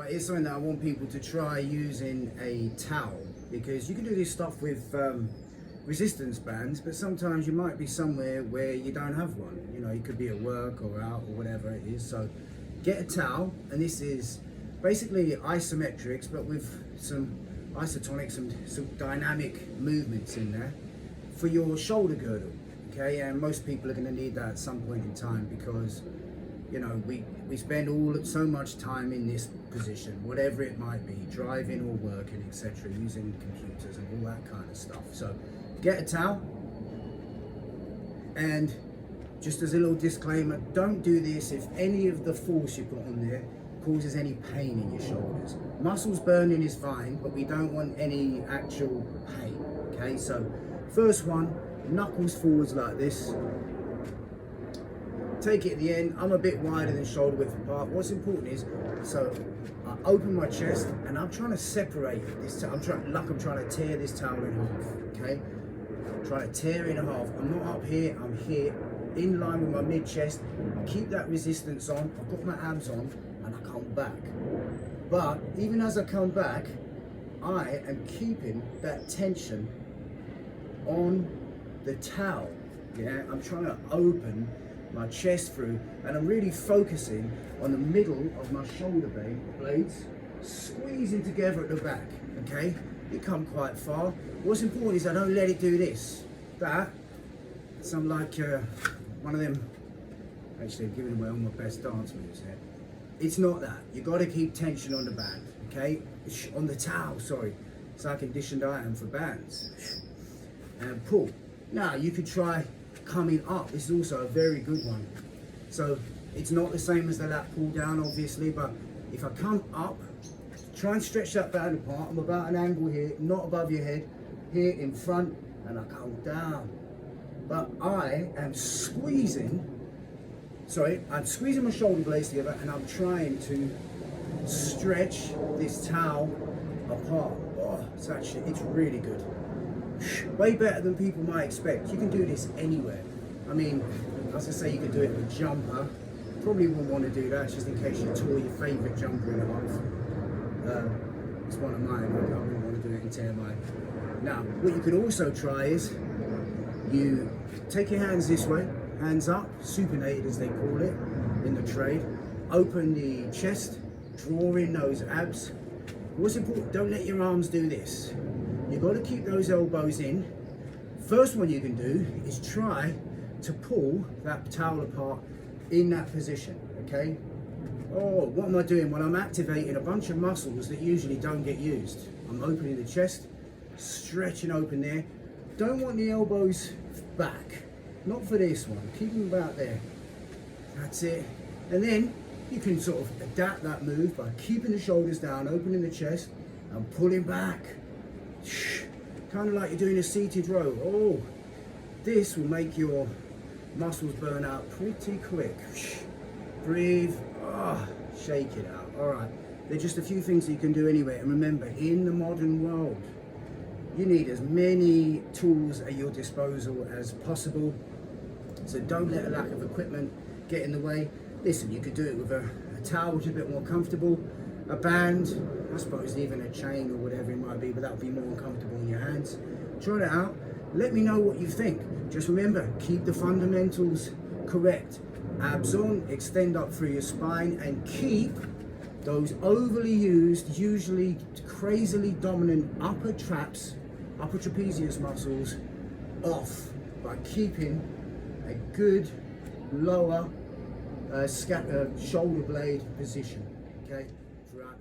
It's something that I want people to try using a towel, because you can do this stuff with resistance bands, but sometimes you might be somewhere where you don't have one. You know, you could be at work or out or whatever it is. So get a towel, and this is basically isometrics, but with some isotonic, some dynamic movements in there for your shoulder girdle. Okay, and most people are going to need that at some point in time, because you know we spend so much time in this position, whatever it might be, driving or working, etc., using computers and all that kind of stuff. So get a towel, and just as a little disclaimer, don't do this if any of the force you put on there causes any pain in your shoulders. Muscles burning is fine, but we don't want any actual pain. Okay, so first one, knuckles forwards like this. Take it at the end. I'm a bit wider than shoulder width apart. What's important is, so I open my chest and I'm trying to separate this. I'm trying to tear this towel in half. Okay, I'm trying to tear it in half. I'm not up here. I'm here, in line with my mid chest. I keep that resistance on. I've got my abs on, and I come back. But even as I come back, I am keeping that tension on the towel. Yeah, I'm trying to open my chest through, and I'm really focusing on the middle of my shoulder blades, squeezing together at the back. Okay, you come quite far. What's important is I don't let it do this, that. So I'm like one of them. Actually, I'm giving away all my best dance moves here. It's not that. You got to keep tension on the band. Okay, on the towel. Sorry, it's our conditioned item for bands. And pull. Now you could try coming up. This is also a very good one. So it's not the same as the lat pull down, obviously, but if I come up, try and stretch that band apart. I'm about an angle here, not above your head, here in front, and I come down. But I am squeezing, I'm squeezing my shoulder blades together, and I'm trying to stretch this towel apart. Oh, it's really good. Way better than people might expect. You can do this anywhere. I mean, as I say, you could do it with a jumper. Probably wouldn't want to do that, just in case you tore your favourite jumper in half. It's one of mine. I wouldn't want to do it and tear mine. Now, what you could also try is you take your hands this way, hands up, supinated as they call it in the trade. Open the chest, draw in those abs. What's important, don't let your arms do this. You've got to keep those elbows in. First one you can do is try to pull that towel apart in that position, okay? Oh, what am I doing? Well, I'm activating a bunch of muscles that usually don't get used. I'm opening the chest, stretching open there. Don't want the elbows back. Not for this one. Keep them about there. That's it. And then you can sort of adapt that move by keeping the shoulders down, opening the chest, and pulling back. Kind of like you're doing a seated row. Oh, this will make your muscles burn out pretty quick. Breathe. Shake it out. All right. There's just a few things that you can do anyway. And remember, in the modern world, you need as many tools at your disposal as possible. So don't let a lack of equipment get in the way. Listen, you could do it with a towel, which is a bit more comfortable, a band, I suppose even a chain or whatever it might be, but that would be more uncomfortable in your hands. Try it out. Let me know what you think. Just remember, keep the fundamentals correct. Abs on, extend up through your spine, and keep those overly used, usually crazily dominant upper trapezius muscles off by keeping a good lower shoulder blade position, okay, throughout